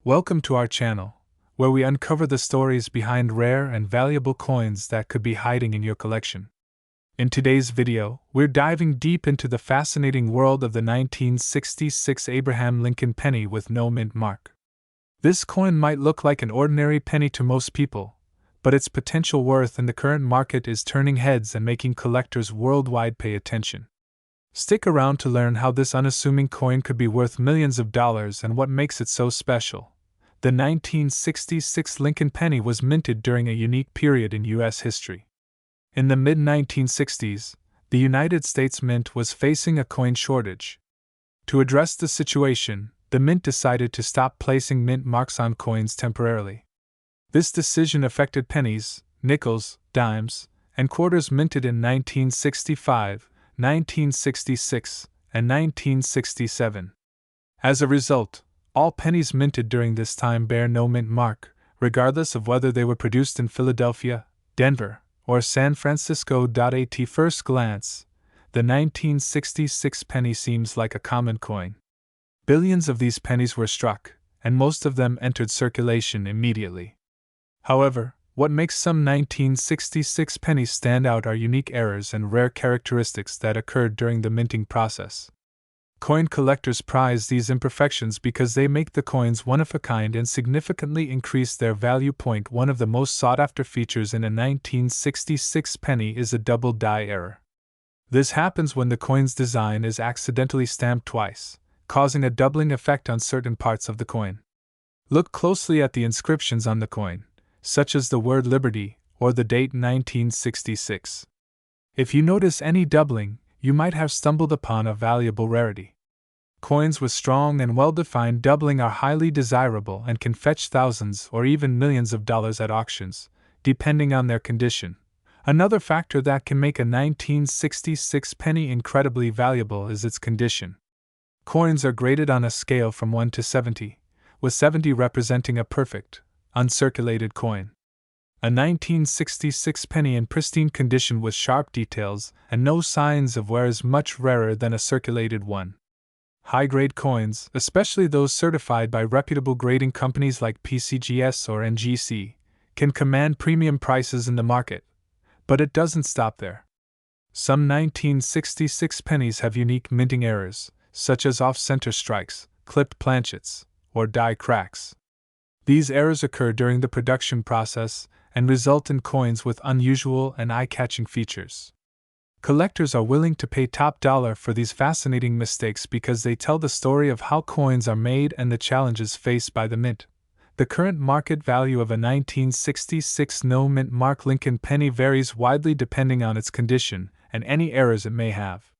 Welcome to our channel, where we uncover the stories behind rare and valuable coins that could be hiding in your collection. In today's video, we're diving deep into the fascinating world of the 1966 Abraham Lincoln penny with no mint mark. This coin might look like an ordinary penny to most people, but its potential worth in the current market is turning heads and making collectors worldwide pay attention. Stick around to learn how this unassuming coin could be worth millions of dollars and what makes it so special. The 1966 Lincoln penny was minted during a unique period in U.S. history. In the mid-1960s, the United States Mint was facing a coin shortage. To address the situation, the Mint decided to stop placing mint marks on coins temporarily. This decision affected pennies, nickels, dimes, and quarters minted in 1965, 1966, and 1967. As a result, all pennies minted during this time bear no mint mark, regardless of whether they were produced in Philadelphia, Denver, or San Francisco. At first glance, the 1966 penny seems like a common coin. Billions of these pennies were struck, and most of them entered circulation immediately. However, what makes some 1966 pennies stand out are unique errors and rare characteristics that occurred during the minting process. Coin collectors prize these imperfections because they make the coins one of a kind and significantly increase their value. One of the most sought-after features in a 1966 penny is a double die error. This happens when the coin's design is accidentally stamped twice, causing a doubling effect on certain parts of the coin. Look closely at the inscriptions on the coin, such as the word Liberty or the date 1966. If you notice any doubling, you might have stumbled upon a valuable rarity. Coins with strong and well-defined doubling are highly desirable and can fetch thousands or even millions of dollars at auctions, depending on their condition. Another factor that can make a 1966 penny incredibly valuable is its condition. Coins are graded on a scale from 1 to 70, with 70 representing a perfect, uncirculated coin. A 1966 penny in pristine condition with sharp details and no signs of wear is much rarer than a circulated one. High-grade coins, especially those certified by reputable grading companies like PCGS or NGC, can command premium prices in the market, but it doesn't stop there. Some 1966 pennies have unique minting errors, such as off-center strikes, clipped planchets, or die cracks. These errors occur during the production process and result in coins with unusual and eye-catching features. Collectors are willing to pay top dollar for these fascinating mistakes because they tell the story of how coins are made and the challenges faced by the mint. The current market value of a 1966 no mint mark Lincoln penny varies widely depending on its condition and any errors it may have.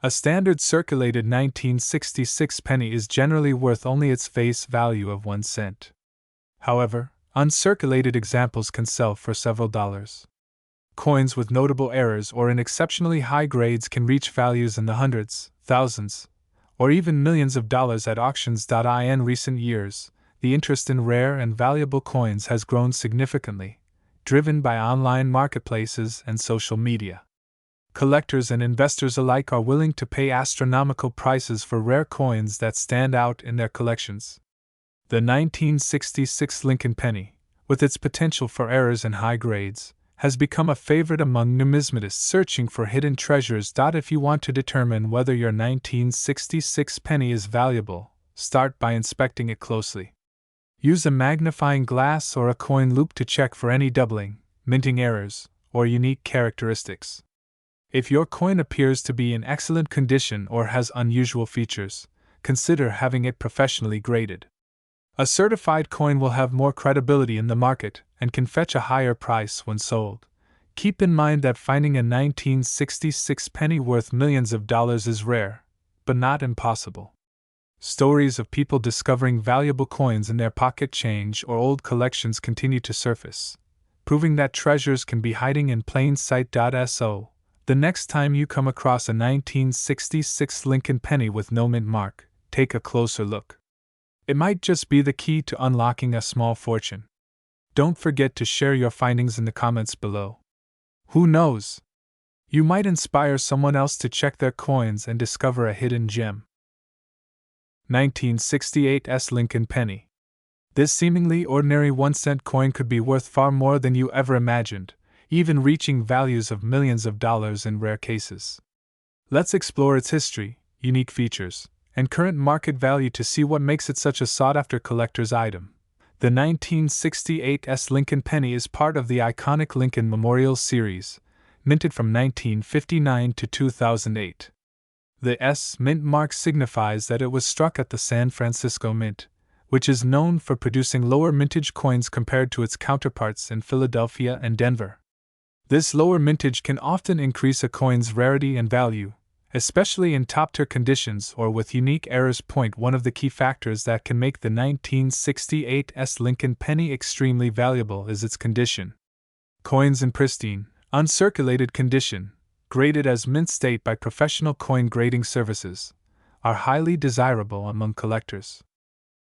A standard circulated 1966 penny is generally worth only its face value of 1 cent. However, uncirculated examples can sell for several dollars. Coins with notable errors or in exceptionally high grades can reach values in the hundreds, thousands, or even millions of dollars at auctions. In recent years, the interest in rare and valuable coins has grown significantly, driven by online marketplaces and social media. Collectors and investors alike are willing to pay astronomical prices for rare coins that stand out in their collections. The 1966 Lincoln penny, with its potential for errors and high grades, has become a favorite among numismatists searching for hidden treasures. If you want to determine whether your 1966 penny is valuable, start by inspecting it closely. Use a magnifying glass or a coin loupe to check for any doubling, minting errors, or unique characteristics. If your coin appears to be in excellent condition or has unusual features, consider having it professionally graded. A certified coin will have more credibility in the market and can fetch a higher price when sold. Keep in mind that finding a 1966 penny worth millions of dollars is rare, but not impossible. Stories of people discovering valuable coins in their pocket change or old collections continue to surface, proving that treasures can be hiding in plain sight. So, the next time you come across a 1966 Lincoln penny with no mint mark, take a closer look. It might just be the key to unlocking a small fortune. Don't forget to share your findings in the comments below. Who knows? You might inspire someone else to check their coins and discover a hidden gem. 1968 Lincoln penny. This seemingly ordinary 1-cent coin could be worth far more than you ever imagined, even reaching values of millions of dollars in rare cases. Let's explore its history, unique features, and current market value to see what makes it such a sought-after collector's item. The 1968 Lincoln penny is part of the iconic Lincoln Memorial series, minted from 1959 to 2008. The S mint mark signifies that it was struck at the San Francisco Mint, which is known for producing lower mintage coins compared to its counterparts in Philadelphia and Denver. This lower mintage can often increase a coin's rarity and value, especially in top-tier conditions or with unique errors. One of the key factors that can make the 1968 Lincoln penny extremely valuable is its condition. Coins in pristine, uncirculated condition, graded as mint state by professional coin grading services, are highly desirable among collectors.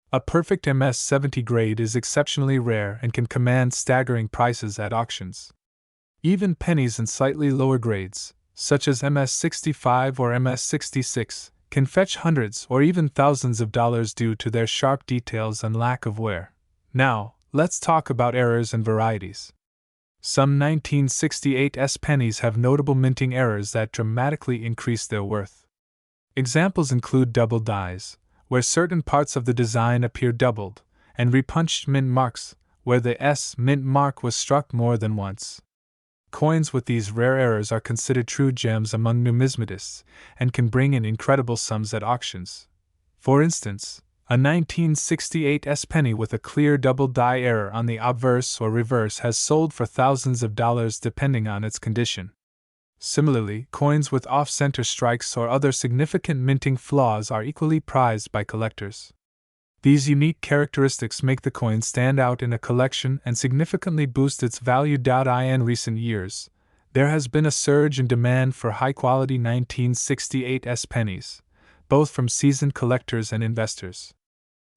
A perfect MS-70 grade is exceptionally rare and can command staggering prices at auctions. Even pennies in slightly lower grades, such as MS-65 or MS-66, can fetch hundreds or even thousands of dollars due to their sharp details and lack of wear. Now, let's talk about errors and varieties. Some 1968 pennies have notable minting errors that dramatically increase their worth. Examples include double dies, where certain parts of the design appear doubled, and repunched mint marks, where the S mint mark was struck more than once. Coins with these rare errors are considered true gems among numismatists and can bring in incredible sums at auctions. For instance, a 1968 penny with a clear double die error on the obverse or reverse has sold for thousands of dollars depending on its condition. Similarly, coins with off-center strikes or other significant minting flaws are equally prized by collectors. These unique characteristics make the coin stand out in a collection and significantly boost its value. In recent years, there has been a surge in demand for high-quality 1968 pennies, both from seasoned collectors and investors.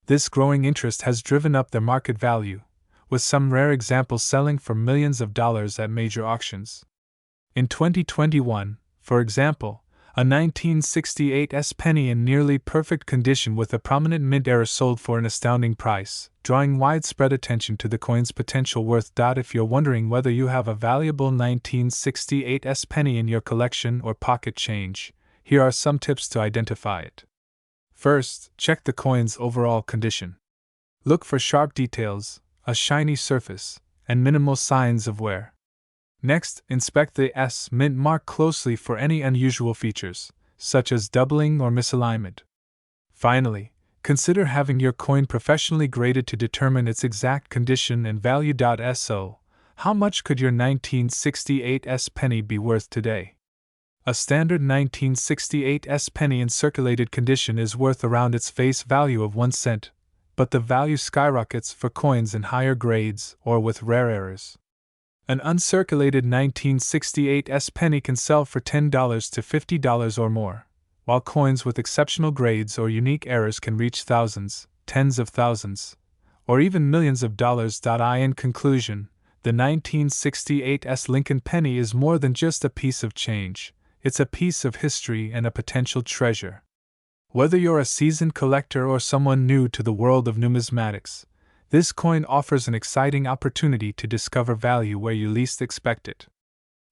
This growing interest has driven up their market value, with some rare examples selling for millions of dollars at major auctions. In 2021, for example, a 1968 penny in nearly perfect condition with a prominent mint error sold for an astounding price, drawing widespread attention to the coin's potential worth. If you're wondering whether you have a valuable 1968 penny in your collection or pocket change, here are some tips to identify it. First, check the coin's overall condition. Look for sharp details, a shiny surface, and minimal signs of wear. Next, inspect the S mint mark closely for any unusual features, such as doubling or misalignment. Finally, consider having your coin professionally graded to determine its exact condition and value. So, how much could your 1968 penny be worth today? A standard 1968 penny in circulated condition is worth around its face value of 1 cent, but the value skyrockets for coins in higher grades or with rare errors. An uncirculated 1968 penny can sell for $10 to $50 or more, while coins with exceptional grades or unique errors can reach thousands, tens of thousands, or even millions of dollars. In conclusion, the 1968 Lincoln penny is more than just a piece of change, it's a piece of history and a potential treasure. Whether you're a seasoned collector or someone new to the world of numismatics, this coin offers an exciting opportunity to discover value where you least expect it.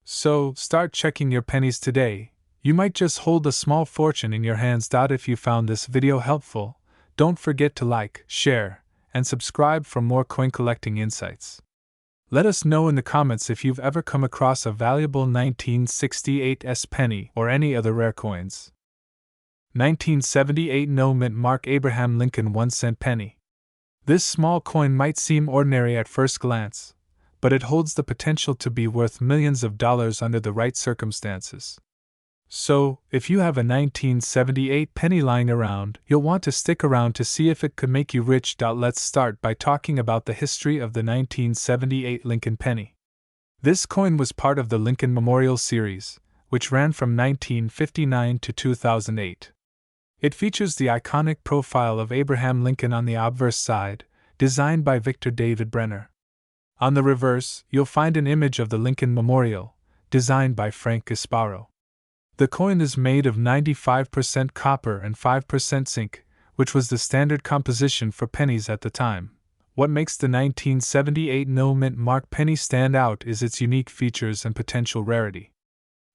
So, start checking your pennies today. You might just hold a small fortune in your hands. If you found this video helpful, don't forget to like, share, and subscribe for more coin collecting insights. Let us know in the comments if you've ever come across a valuable 1968 penny or any other rare coins. 1978 No mint mark Abraham Lincoln 1-cent penny. This small coin might seem ordinary at first glance, but it holds the potential to be worth millions of dollars under the right circumstances. So, if you have a 1978 penny lying around, you'll want to stick around to see if it could make you rich. Let's start by talking about the history of the 1978 Lincoln penny. This coin was part of the Lincoln Memorial series, which ran from 1959 to 2008. It features the iconic profile of Abraham Lincoln on the obverse side, designed by Victor David Brenner. On the reverse, you'll find an image of the Lincoln Memorial, designed by Frank Gasparo. The coin is made of 95% copper and 5% zinc, which was the standard composition for pennies at the time, What makes the 1978 no-mint mark penny stand out is its unique features and potential rarity.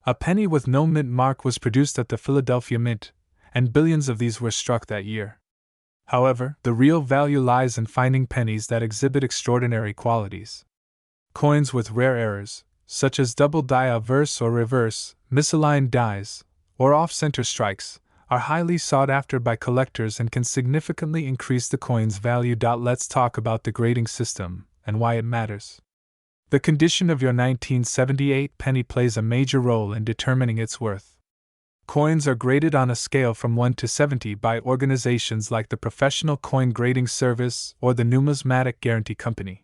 A penny with no mint mark was produced at the Philadelphia Mint, and billions of these were struck that year. However, the real value lies in finding pennies that exhibit extraordinary qualities. Coins with rare errors, such as double die obverse or reverse, misaligned dies, or off-center strikes, are highly sought after by collectors and can significantly increase the coin's value. Let's talk about the grading system and why it matters. The condition of your 1978 penny plays a major role in determining its worth. Coins are graded on a scale from 1 to 70 by organizations like the Professional Coin Grading Service or the Numismatic Guarantee Company.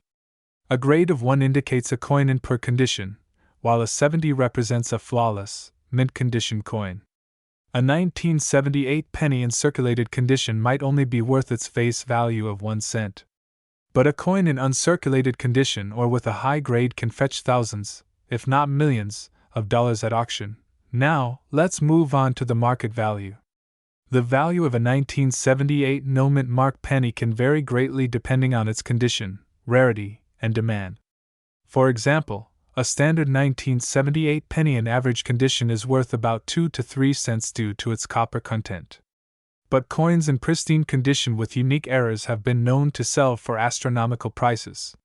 A grade of 1 indicates a coin in poor condition, while a 70 represents a flawless, mint condition coin. A 1978 penny in circulated condition might only be worth its face value of 1 cent. But a coin in uncirculated condition or with a high grade can fetch thousands, if not millions, of dollars at auction. Now, let's move on to the market value. The value of a 1978 no-mint mark penny can vary greatly depending on its condition, rarity, and demand. For example, a standard 1978 penny in average condition is worth about 2 to 3 cents due to its copper content. But coins in pristine condition with unique errors have been known to sell for astronomical prices.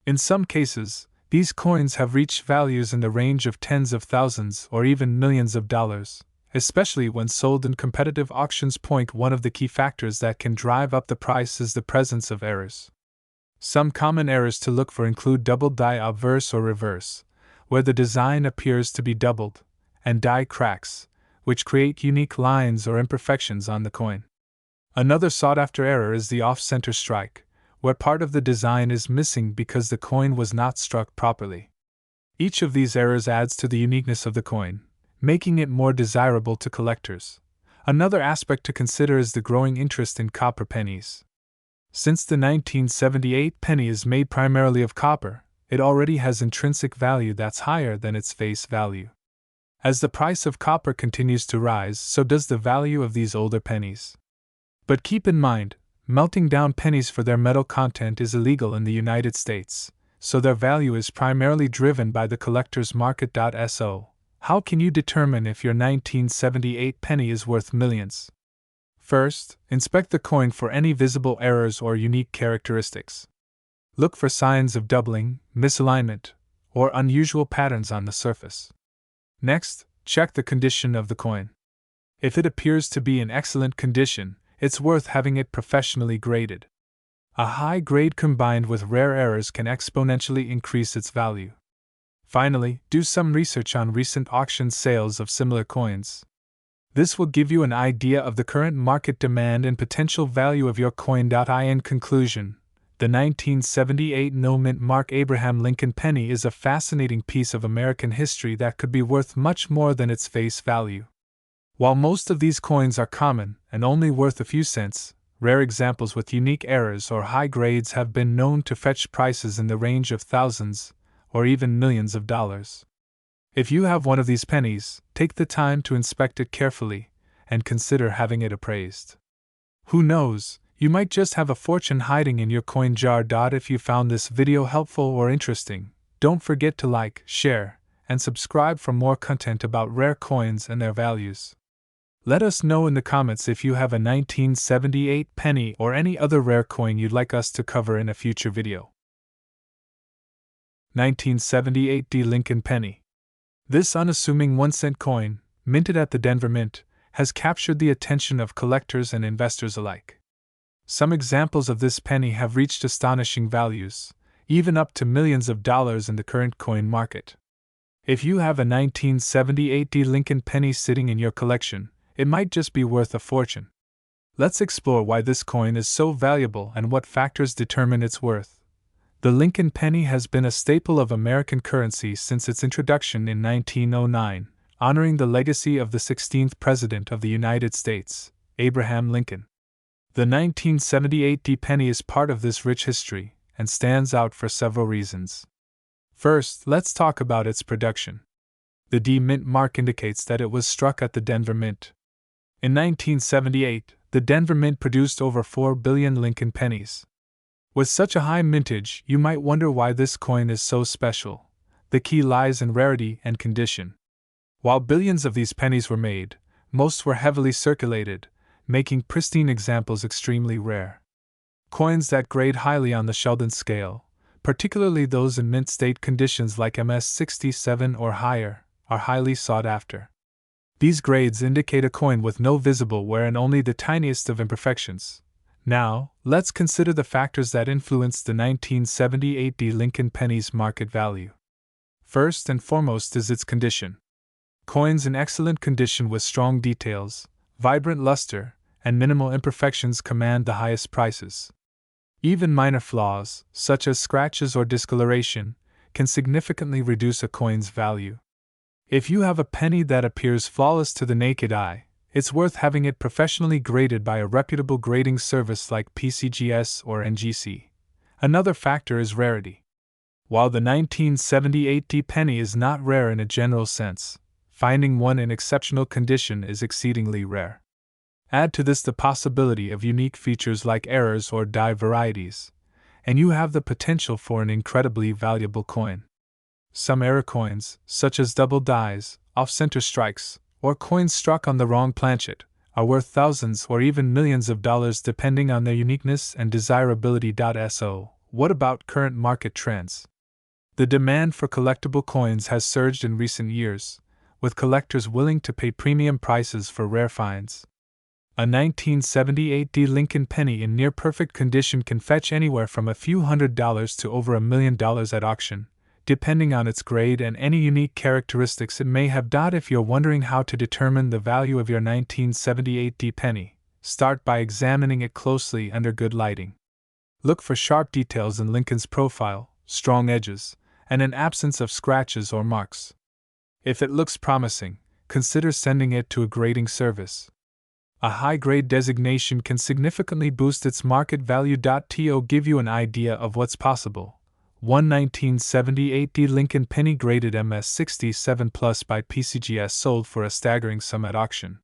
In some cases, these coins have reached values in the range of tens of thousands or even millions of dollars, especially when sold in competitive auctions. One of the key factors that can drive up the price is the presence of errors. Some common errors to look for include double die obverse or reverse, where the design appears to be doubled, and die cracks, which create unique lines or imperfections on the coin. Another sought-after error is the off-center strike, where part of the design is missing because the coin was not struck properly. Each of these errors adds to the uniqueness of the coin, making it more desirable to collectors. Another aspect to consider is the growing interest in copper pennies. Since the 1978 penny is made primarily of copper, it already has intrinsic value that's higher than its face value. As the price of copper continues to rise, so does the value of these older pennies. But keep in mind, melting down pennies for their metal content is illegal in the United States, so their value is primarily driven by the collector's market. So, how can you determine if your 1978 penny is worth millions? First, inspect the coin for any visible errors or unique characteristics. Look for signs of doubling, misalignment, or unusual patterns on the surface. Next, check the condition of the coin. If it appears to be in excellent condition, it's worth having it professionally graded. A high grade combined with rare errors can exponentially increase its value. Finally, do some research on recent auction sales of similar coins. This will give you an idea of the current market demand and potential value of your coin. In conclusion, the 1978 no-mint mark Abraham Lincoln penny is a fascinating piece of American history that could be worth much more than its face value. While most of these coins are common and only worth a few cents, rare examples with unique errors or high grades have been known to fetch prices in the range of thousands or even millions of dollars. If you have one of these pennies, take the time to inspect it carefully and consider having it appraised. Who knows, you might just have a fortune hiding in your coin jar. If you found this video helpful or interesting, don't forget to like, share, and subscribe for more content about rare coins and their values. Let us know in the comments if you have a 1978 penny or any other rare coin you'd like us to cover in a future video. 1978 Lincoln penny. This unassuming 1-cent coin, minted at the Denver Mint, has captured the attention of collectors and investors alike. Some examples of this penny have reached astonishing values, even up to millions of dollars in the current coin market. If you have a 1978 Lincoln penny sitting in your collection, it might just be worth a fortune. Let's explore why this coin is so valuable and what factors determine its worth. The Lincoln penny has been a staple of American currency since its introduction in 1909, honoring the legacy of the 16th President of the United States, Abraham Lincoln. The 1978 penny is part of this rich history and stands out for several reasons. First, let's talk about its production. The D Mint mark indicates that it was struck at the Denver Mint. In 1978, the Denver Mint produced over 4 billion Lincoln pennies. With such a high mintage, you might wonder why this coin is so special. The key lies in rarity and condition. While billions of these pennies were made, most were heavily circulated, making pristine examples extremely rare. Coins that grade highly on the Sheldon scale, particularly those in mint state conditions like MS67 or higher, are highly sought after. These grades indicate a coin with no visible wear and only the tiniest of imperfections. Now, let's consider the factors that influenced the 1978 D. Lincoln penny's market value. First and foremost is its condition. Coins in excellent condition with strong details, vibrant luster, and minimal imperfections command the highest prices. Even minor flaws, such as scratches or discoloration, can significantly reduce a coin's value. If you have a penny that appears flawless to the naked eye, it's worth having it professionally graded by a reputable grading service like PCGS or NGC. Another factor is rarity. While the 1978 D penny is not rare in a general sense, finding one in exceptional condition is exceedingly rare. Add to this the possibility of unique features like errors or die varieties, and you have the potential for an incredibly valuable coin. Some error coins, such as double dies, off-center strikes, or coins struck on the wrong planchet, are worth thousands or even millions of dollars depending on their uniqueness and desirability. So, what about current market trends? The demand for collectible coins has surged in recent years, with collectors willing to pay premium prices for rare finds. A 1978 D. Lincoln penny in near-perfect condition can fetch anywhere from a few $100s to over $1 million at auction, depending on its grade and any unique characteristics it may have. If you're wondering how to determine the value of your 1978 D penny, start by examining it closely under good lighting. Look for sharp details in Lincoln's profile, strong edges, and an absence of scratches or marks. If it looks promising, consider sending it to a grading service. A high-grade designation can significantly boost its market value. To give you an idea of what's possible, one 1978 D. Lincoln penny graded MS67 Plus by PCGS sold for a staggering sum at auction.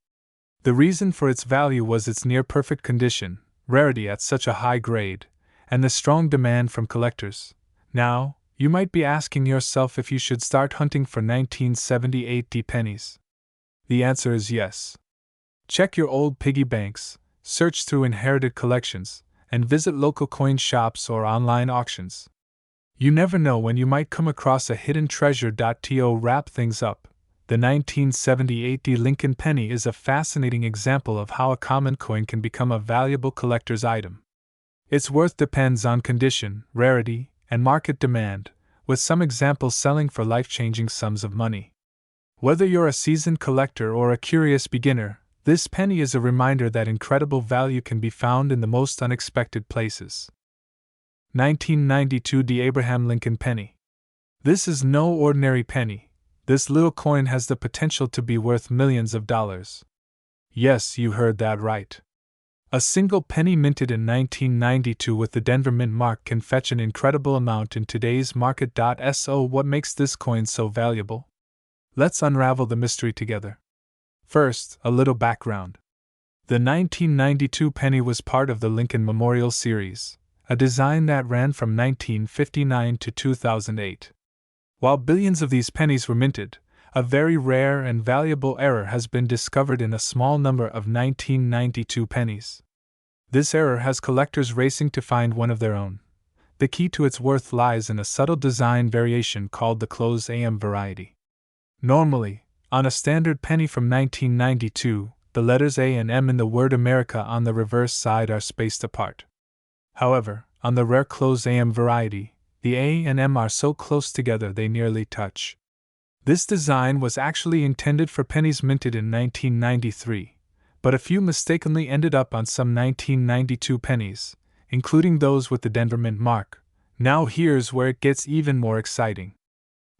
The reason for its value was its near-perfect condition, rarity at such a high grade, and the strong demand from collectors. Now, you might be asking yourself if you should start hunting for 1978 D pennies. The answer is yes. Check your old piggy banks, search through inherited collections, and visit local coin shops or online auctions. You never know when you might come across a hidden treasure. To wrap things up, the 1978 D. Lincoln penny is a fascinating example of how a common coin can become a valuable collector's item. Its worth depends on condition, rarity, and market demand, with some examples selling for life-changing sums of money. Whether you're a seasoned collector or a curious beginner, this penny is a reminder that incredible value can be found in the most unexpected places. 1992 D. Abraham Lincoln penny. This is no ordinary penny. This little coin has the potential to be worth millions of dollars. Yes, you heard that right. A single penny minted in 1992 with the Denver Mint mark can fetch an incredible amount in today's market. So, what makes this coin so valuable? Let's unravel the mystery together. First, a little background. The 1992 penny was part of the Lincoln Memorial Series, a design that ran from 1959 to 2008. While billions of these pennies were minted, a very rare and valuable error has been discovered in a small number of 1992 pennies. This error has collectors racing to find one of their own. The key to its worth lies in a subtle design variation called the closed AM variety. Normally, on a standard penny from 1992, the letters A and M in the word America on the reverse side are spaced apart. However, on the rare closed AM variety, the A and M are so close together they nearly touch. This design was actually intended for pennies minted in 1993, but a few mistakenly ended up on some 1992 pennies, including those with the Denver Mint mark. Now here's where it gets even more exciting.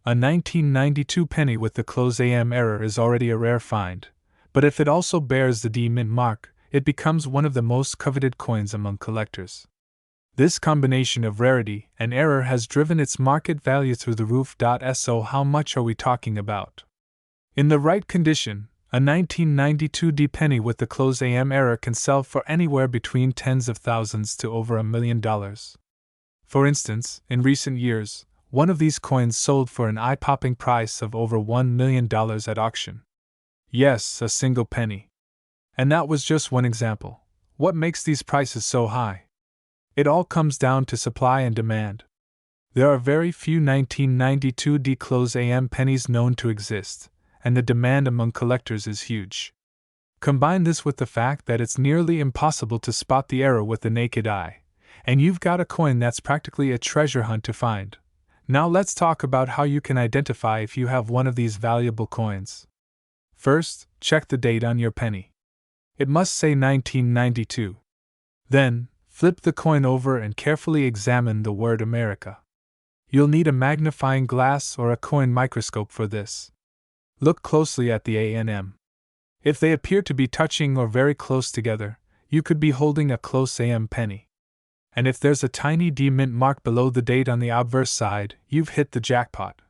A 1992 penny with the closed AM error is already a rare find, but if it also bears the D Mint mark, it becomes one of the most coveted coins among collectors. This combination of rarity and error has driven its market value through the roof. So, how much are we talking about? In the right condition, a 1992 D penny with the closed AM error can sell for anywhere between tens of thousands to over $1 million. For instance, in recent years, one of these coins sold for an eye-popping price of over $1 million at auction. Yes, a single penny. And that was just one example. What makes these prices so high? It all comes down to supply and demand. There are very few 1992 D-close AM pennies known to exist, and the demand among collectors is huge. Combine this with the fact that it's nearly impossible to spot the error with the naked eye, and you've got a coin that's practically a treasure hunt to find. Now let's talk about how you can identify if you have one of these valuable coins. First, check the date on your penny. It must say 1992. Then, flip the coin over and carefully examine the word America. You'll need a magnifying glass or a coin microscope for this. Look closely at the A and M. If they appear to be touching or very close together, you could be holding a close AM penny. And if there's a tiny D mint mark below the date on the obverse side, you've hit the jackpot.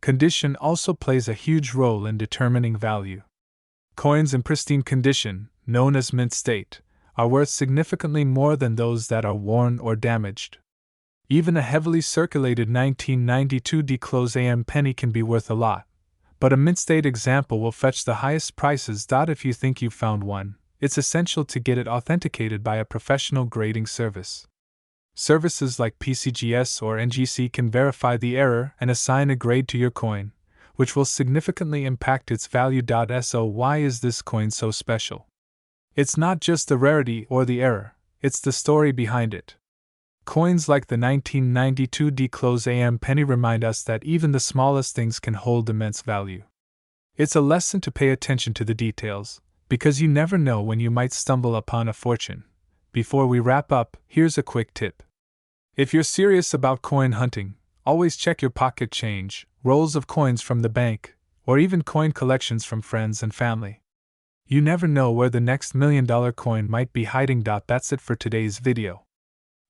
Condition also plays a huge role in determining value. Coins in pristine condition, known as mint state, are worth significantly more than those that are worn or damaged. Even a heavily circulated 1992 D-close AM penny can be worth a lot, but a mint state example will fetch the highest prices. If you think you've found one, it's essential to get it authenticated by a professional grading service. Services like PCGS or NGC can verify the error and assign a grade to your coin, which will significantly impact its value. So why is this coin so special? It's not just the rarity or the error, it's the story behind it. Coins like the 1992 D-close AM penny remind us that even the smallest things can hold immense value. It's a lesson to pay attention to the details, because you never know when you might stumble upon a fortune. Before we wrap up, here's a quick tip. If you're serious about coin hunting, always check your pocket change, rolls of coins from the bank, or even coin collections from friends and family. You never know where the next $1 million coin might be hiding. That's it for today's video.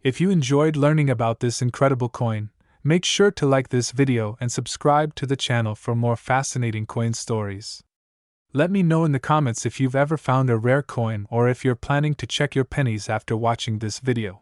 If you enjoyed learning about this incredible coin, make sure to like this video and subscribe to the channel for more fascinating coin stories. Let me know in the comments if you've ever found a rare coin or if you're planning to check your pennies after watching this video.